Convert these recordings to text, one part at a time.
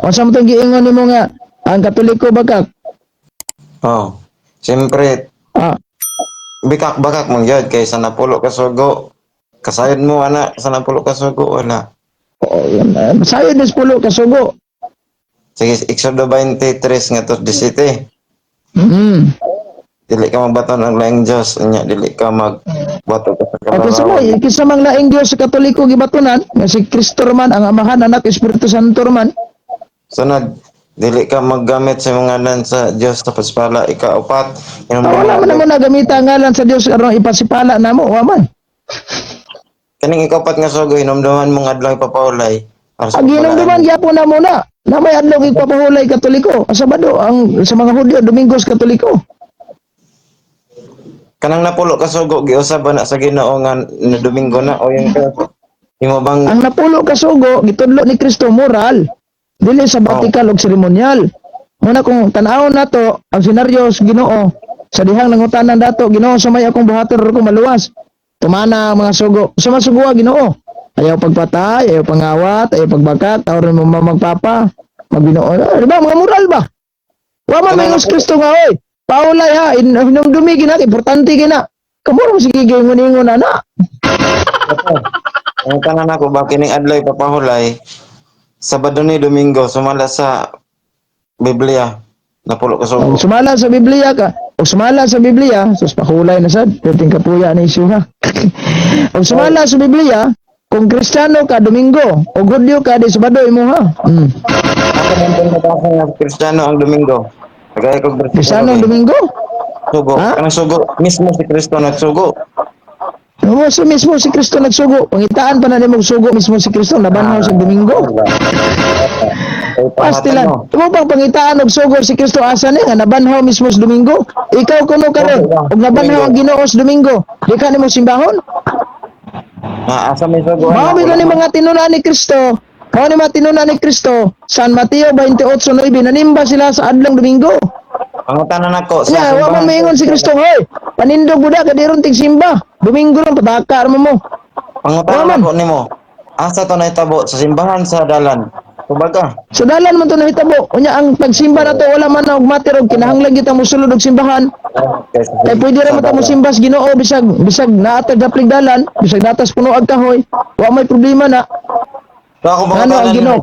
Unsa man tong giingon nimo nga ang Katoliko bagak? Oh. Siyempre, Ah, bikak-bakak mong yun kay sa napulo ka sugo. Kasayod mo, ana, sa napulo ka sugo, wala. sayo des pulo ka sugo. Sige, Exodo 23 nga to 17. Mm. Dili ka magbato ng laing Diyos. Anya, dili ka magbato ka sa O kalarawan. kisa mang laing Dios sa Katoliko gibatunan nga si Kristo man ang Amahan, Anak, Espiritu Santo man. Sunod, dili ka maggamit sa mga ngalan sa Diyos tapos pala ikaupat. Wala man naman nagamita ang ngalan sa Dios aron ipasipala namo, wa man. Kaning ikaupat nga sugo, hinumduman mong adlaw ipapaulay. Ang ginumduman gyapon na muna. Na may adlaw ipapahulay Katoliko. Sabado ang sa mga Hudyo, Domingos Katoliko. Kanang napulo ka sugo, giusab ba na sa Ginoo nga na Domingo na o yung imo bang Ang napulo ka sugo gitudlo ni Kristo moral, dili sa batikal ug seremonyal. Muna kung tan-awon nato ang senaryo sa Ginoo, sa dihang nangutanan dato, Ginoo sa may akong buhaton ro ko maluwas. Tumana ang mga sugo. Sa masuguwa Ginoo. Ayaw pagpatay, ayaw pangawat, ayaw pagbakat, tawron mo magpapa, magbinoo. Di ba mga moral ba? Wa man may Kristo nga oy. Paulay ha, hinumdumi gina, importante gina. Kamuro mo sige gingon-ingon ana. ang tanan ako ba kining adlaw ipapahulay Sabado ni Domingo sumala sa Biblia napulo ka sugo. Sumala sa Biblia ka. O sumala sa Biblia, sus pakulay na sad, dating kapuya ni isu ha. O sumala sa Biblia, kung Kristiyano ka Domingo, o Hudyo ka di Sabado imo ha. Ako man pong nabasa nga Kristiyano ang Domingo. Kagaya ko Kristiyano ang Domingo? sugo. Ha? Kanang sugo mismo si Kristo nagsugo. Oo, so mismo si Kristo nagsugo. Pangitaan pa na nimo sugo mismo si Kristo nabanhaw sa Domingo. Pastilan. Imo bang pangitaan og sugo si Kristo asa ni nga nabanhaw mismo sa Domingo? Ikaw kuno karon og nabanhaw ang Ginoo sa Domingo. Di ka nimo simbahon? Asa may sugo. Mao ni mga tinunan ni Kristo. Mao ni mga tinunan ni Kristo. San Mateo 28:9 nanimba sila sa adlong Domingo. Ang tanan ako Ya, wa man maingon si Kristo, hoy. Panindog budak ka diron tig simba. Domingo lang padakar mo. Pangutan ako nimo. Asa to nahitabo sa simbahan sa dalan. Kumbaga, Sa dalan man to nahitabo. Unya ang pagsimba nato wala man og matter og kinahanglan kita mosulod og simbahan. Kay pwede ra man ta mo simba sa Ginoo bisag naatag daplig dalan, bisag natas puno ag kahoy. Wa may problema na. so ako Ngano ang Ginoo?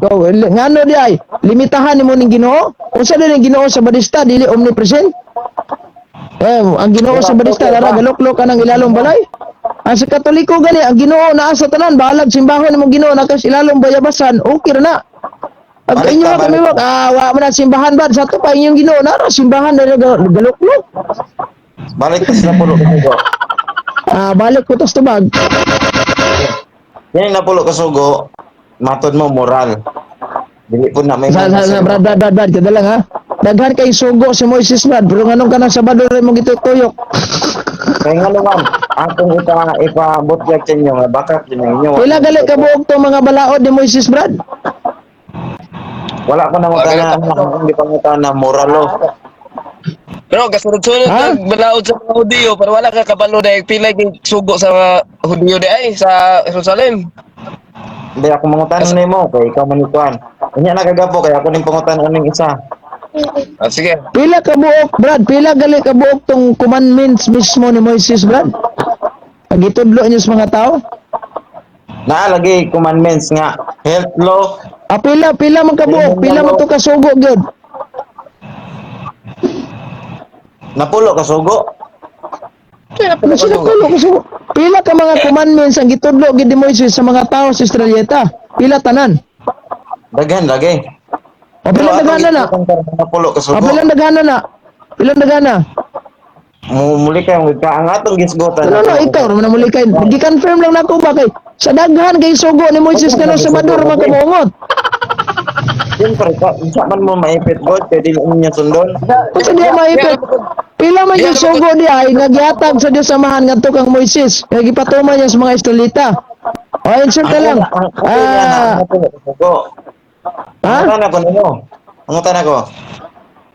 Ngano di ay limitahan nimo ning Ginoo? Unsa din ang Ginoo sa Badista dili omnipresent? Ang Ginoo sa Badista dara galok-lok kanang ilalong balay. Ang sa Katoliko gani ang Ginoo naa sa tanan balag simbahon nimo Ginoo nakas ilalong bayabasan, okay ra na. Pag inyo kami wag wa man simbahan ba sa to pa inyong Ginoo nara simbahan dara galok-lok. balik ka sa napulo ka sugo. Balik ko tos tubag. Yan yung napulo ka sugo. Matod mo moral. Dili po na may Brad, kada lang ha. Daghan kay sugo si Moises Brad, pero nganong kanang Sabado rin mo gitutuyok. Kaya nga naman, atong ipabutyak sa inyo, nga bakit yun ang inyo. Pila gali ka buok to mga balaod ni Moises Brad? Wala ko na kung di pa na moralo. Pero kasunod-sunod Ha? kag balaod sa mga Hudyo, pero wala ka kabalo dahil pila kay sugo sa mga Hudyo di ay sa Jerusalem. Hindi ako mangutan nimo kay ikaw manikuan. Unya na kagapo kay ako ning pangutan ning isa. Sige. Pila ka buok Brad? Pila gali ka buok tong commandments mismo ni Moises Brad? Pagitudlo niyo sa mga tao? Naalagi commandments nga health law. Pila man ka buok? Pila man to kasugo gyud? Napulo ka sugo. Ano sila tulo kasugo? Pila ka mga commandments ang gitudlo gid ni Moises sa mga tao sa Israelita? Pila tanan? Daghan lagi. O pila dagana na? Napulo ka O sugo. pila dagana na? Pila dagana? Muli kay ang atong gisgotan. No, ikaw naman muli kay. Gi-confirm lang nako ba kay sa daghan kay sugo ni Moises kano sa Sabado ra man kamongot. Siyempre, sa man mo maipit God, kaya di mo niya sundon. Kasi di maipit. Pila man yung sugo di ay nagyatag sa Dios samahan ngadto kang Moises. Nga gipatuman niya sa mga Israelita. O insert ka lang. Ha? Ang tanong ko nimo. Ang tanong ko.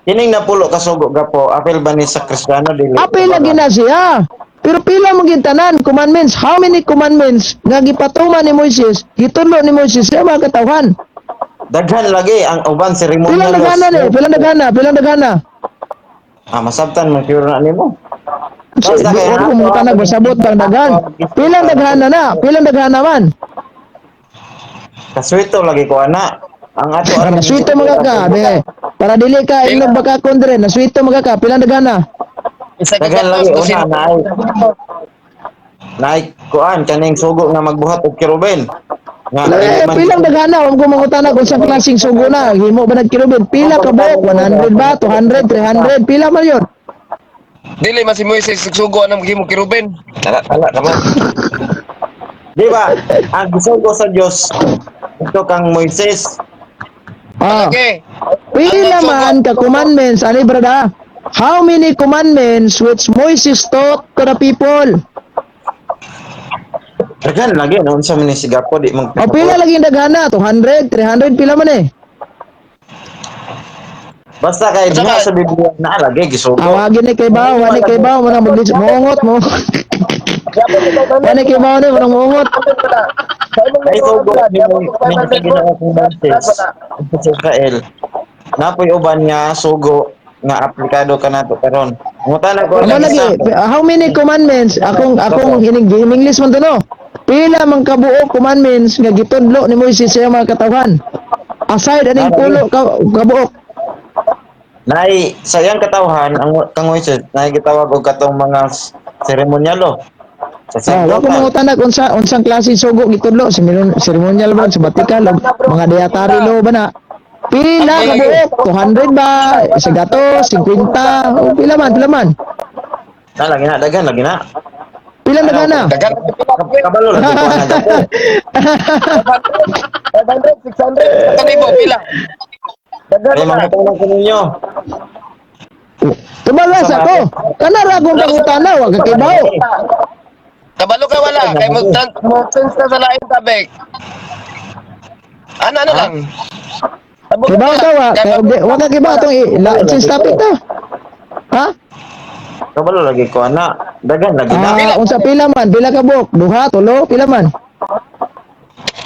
Kining napulo ka sugo gapo, apil ba ni sa Kristiyano dili? Apil lagi na siya. Pero pila mo gintanan commandments. How many commandments nga gipatuman ni Moises? Gitudlo ni Moises sa mga katawhan. Daghan lagi ang uban Pilang seremonyalos. daghana ni? Pilang daghana? Masabtan man pure na nimo. Si, wala ko mga tanag basabot bang daghan. Pilang daghana na? Pilang daghana man? Kaswito lagi ko ana. Ang ato Para naswito mga ka, be. Para dili ka inog baka kondre, naswito mga ka, pilang daghana? Isa ka Daghan lagi gatos, una naay kuan kaning sugo nga magbuhat og kirubin. Nga Pilang daghana, huwag ko mangutana kung sa klaseng sugo na. Himo ba nagkirubin? Pila ka buok? 100 ba? 200? 300? Pila man yun? Dili man si Moises sugo anang gihimo kay Ruben. Tala ka mo. Di ba? Ang gisugo sa Dios ito kang Moises. Ah. Okay. Pila man ka commandments, ani brada? How many commandments which Moses taught to the people? Daghan lagi noon sa man si Gapo di mag. O pila lagi daghana? 200? 300? Pila man eh? Basta kay Saka- diha sa Biblia na lagi gisugo. Awagin ni kay Bao, wani kay Bao, manang mongot mo. Wani kay Bao ni, manang mongot. Ay sugo ni sa Ginoo kung Moses. Sa Israel. Napoy uban nga sugo nga aplikado kanato karon. Ngutana ko Ano lang lagi? isa. How many commandments? Akong English man to no. Pila man kabuo commandments nga gitudlo ni Moises sa iyang mga katawhan. Aside aning pulo kabuok. Nay sa iyang katawhan ang kang Moises nay gitawag og katong mga seremonyalo. Sa Wa ko sacerdotal. mangutana kung unsang klase sugo gitudlo sa ceremonial ba sa batikal o mga dietary law ba na. Pila kabuok? 200 ba? Sa gatos, 50? O pila man? Lagi na daghan lagi na. Pila na gana? Dagan Kabalo lagi ko na Gapo. 500, 600, 1,000 pila. Dagan Ay mga tulong ko ninyo. Tumagas ako. Kanara akong pangutana, wag ka kibaw. Kabalo ka wala kay mo sense na sa lain tabek. Ano lang. Kibaw ka wa, wag ka kibaw tong since topic to. Ha? Kabalo lagi ko ana. Daghan lagi na. Unsa pila man? Pila ka buok? Duha, tulo, pila man?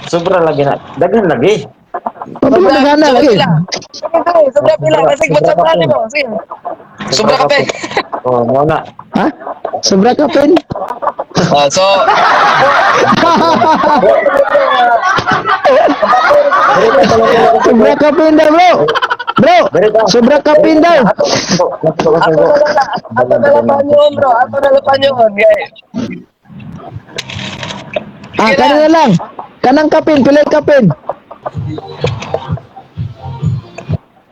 Sobra lagi na. Daghan lagi. Pila na gana lagi. Sobra pila kasi butsa pa mo. Sobra ka pe. Oh, mo na. Ha? Sobra ka pen? So Sobra ka pen daw, bro. Bro, sobra ka pen daw. ato na lang panyon bro, ato na lang panyon. Kanina lang. Kanang kapin, pila kapin.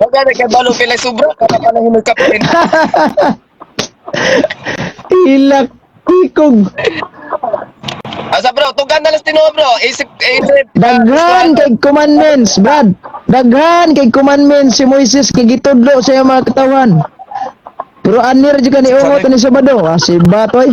Wag na kay balo pila sobra kana pa lang hinog kapin. Ilak tikog. Asa bro, tugan na lang tinuod bro. Isip. Daghan kay commandments, Brad. Daghan kay commandments si Moises kay gitudlo sa iyang mga katawan. Pero anir jud ka ni ungot ni Sabado. Si Batoy.